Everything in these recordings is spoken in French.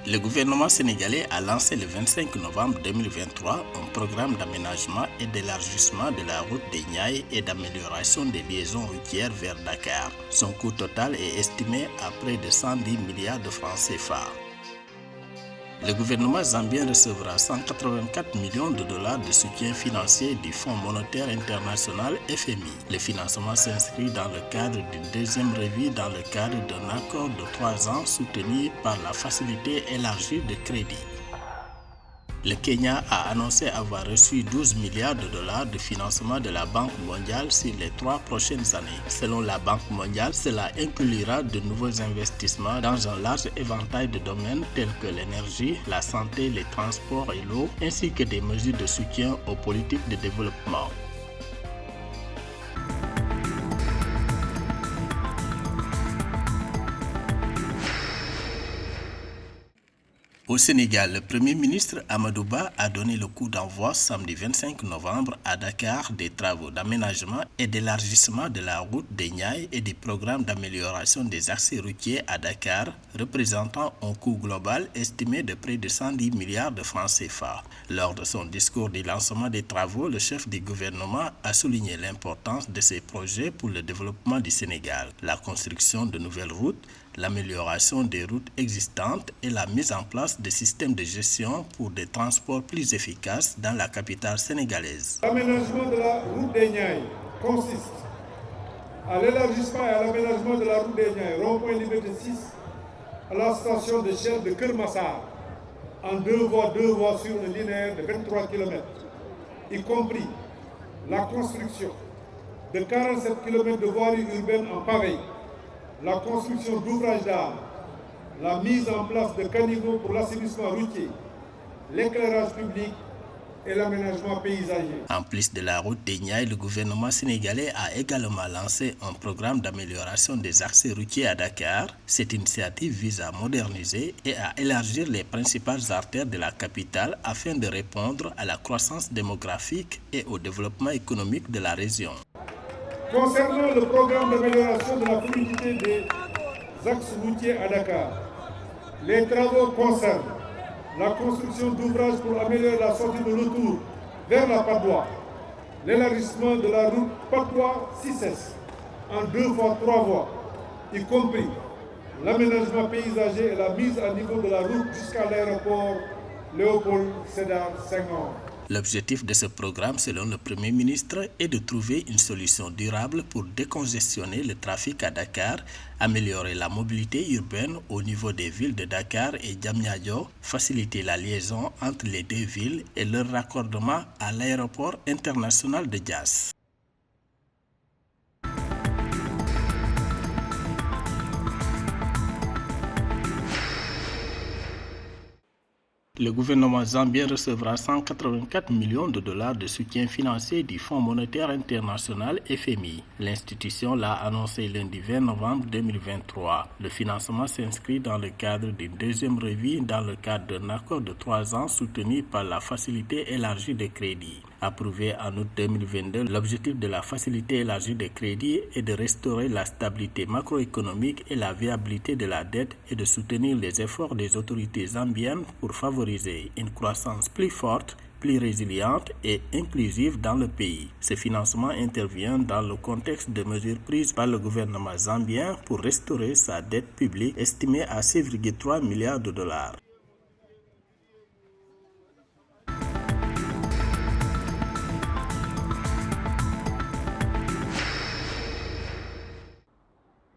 Le gouvernement sénégalais a lancé le 25 novembre 2023 un programme d'aménagement et d'élargissement de la route des Niayes et d'amélioration des liaisons routières vers Dakar. Son coût total est estimé à près de 110 milliards de francs CFA. Le gouvernement zambien recevra 184 millions de dollars de soutien financier du Fonds monétaire international FMI. Le financement s'inscrit dans le cadre d'une deuxième revue dans le cadre d'un accord de 3 ans soutenu par la facilité élargie de crédit. Le Kenya a annoncé avoir reçu 12 milliards de dollars de financement de la Banque mondiale sur les 3 prochaines années. Selon la Banque mondiale, cela inclura de nouveaux investissements dans un large éventail de domaines tels que l'énergie, la santé, les transports et l'eau, ainsi que des mesures de soutien aux politiques de développement. Au Sénégal, le Premier ministre Amadou Ba a donné le coup d'envoi samedi 25 novembre à Dakar des travaux d'aménagement et d'élargissement de la route des Niayes et du programme d'amélioration des accès routiers à Dakar, représentant un coût global estimé de près de 110 milliards de francs CFA. Lors de son discours du lancement des travaux, le chef du gouvernement a souligné l'importance de ces projets pour le développement du Sénégal, la construction de nouvelles routes, l'amélioration des routes existantes et la mise en place de systèmes de gestion pour des transports plus efficaces dans la capitale sénégalaise. L'aménagement de la route des Niayes consiste à l'élargissement et à l'aménagement de la route des Niayes, rond-point Liberté 6, à la station de Shell de Kermassar, en deux voies sur un linéaire de 23 km, y compris la construction de 47 km de voiries urbaines en pavé, la construction d'ouvrages d'art, la mise en place de caniveaux pour l'assainissement routier, l'éclairage public et l'aménagement paysager. En plus de la route des Niayes, le gouvernement sénégalais a également lancé un programme d'amélioration des accès routiers à Dakar. Cette initiative vise à moderniser et à élargir les principales artères de la capitale afin de répondre à la croissance démographique et au développement économique de la région. Concernant le programme d'amélioration de la fluidité des axes routiers à Dakar, les travaux concernent la construction d'ouvrages pour améliorer la sortie de l'autoroute vers la Padoue, l'élargissement de la route Padoue-Cissesse en 2 fois 3 voies, y compris l'aménagement paysager et la mise à niveau de la route jusqu'à l'aéroport Léopold Sédar Senghor. L'objectif de ce programme, selon le Premier ministre, est de trouver une solution durable pour décongestionner le trafic à Dakar, améliorer la mobilité urbaine au niveau des villes de Dakar et Diamniadio, faciliter la liaison entre les deux villes et leur raccordement à l'aéroport international de Diass. Le gouvernement zambien recevra 184 millions de dollars de soutien financier du Fonds monétaire international FMI. L'institution l'a annoncé lundi 20 novembre 2023. Le financement s'inscrit dans le cadre d'une deuxième revue dans le cadre d'un accord de 3 ans soutenu par la facilité élargie de crédit. Approuvé en août 2022, l'objectif de la facilité élargie de crédit est de restaurer la stabilité macroéconomique et la viabilité de la dette et de soutenir les efforts des autorités zambiennes pour favoriser une croissance plus forte, plus résiliente et inclusive dans le pays. Ce financement intervient dans le contexte de mesures prises par le gouvernement zambien pour restaurer sa dette publique estimée à 6,3 milliards de dollars.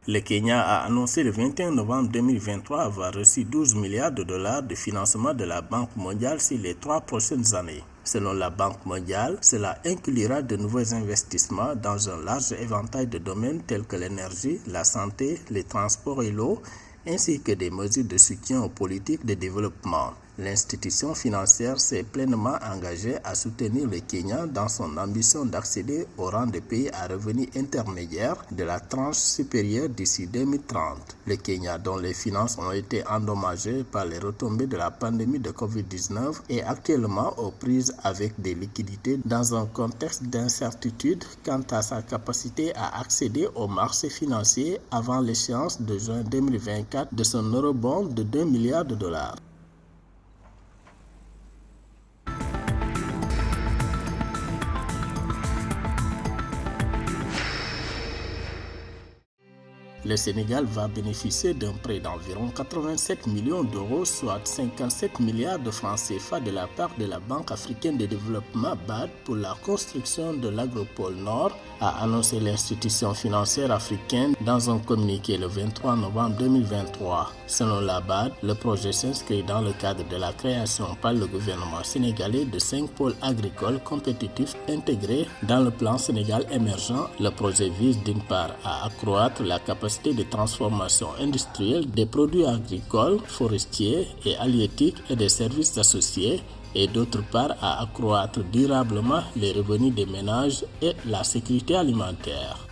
Le Kenya a annoncé le 21 novembre 2023 avoir reçu 12 milliards de dollars de financement de la Banque mondiale sur les 3 prochaines années. Selon la Banque mondiale, cela inclura de nouveaux investissements dans un large éventail de domaines tels que l'énergie, la santé, les transports et l'eau, ainsi que des mesures de soutien aux politiques de développement. L'institution financière s'est pleinement engagée à soutenir le Kenya dans son ambition d'accéder au rang de pays à revenus intermédiaires de la tranche supérieure d'ici 2030. Le Kenya, dont les finances ont été endommagées par les retombées de la pandémie de Covid-19, est actuellement aux prises avec des liquidités dans un contexte d'incertitude quant à sa capacité à accéder aux marchés financiers avant l'échéance de juin 2024 de son eurobond de 2 milliards de dollars. le Sénégal va bénéficier d'un prêt d'environ 87 millions d'euros, soit 57 milliards de francs CFA de la part de la Banque africaine de développement BAD pour la construction de l'agropole Nord, a annoncé l'institution financière africaine dans un communiqué le 23 novembre 2023. Selon la BAD, le projet s'inscrit dans le cadre de la création par le gouvernement sénégalais de 5 pôles agricoles compétitifs intégrés dans le plan Sénégal émergent. Le projet vise d'une part à accroître la capacité de transformation industrielle des produits agricoles, forestiers et halieutiques et des services associés, et d'autre part à accroître durablement les revenus des ménages et la sécurité alimentaire.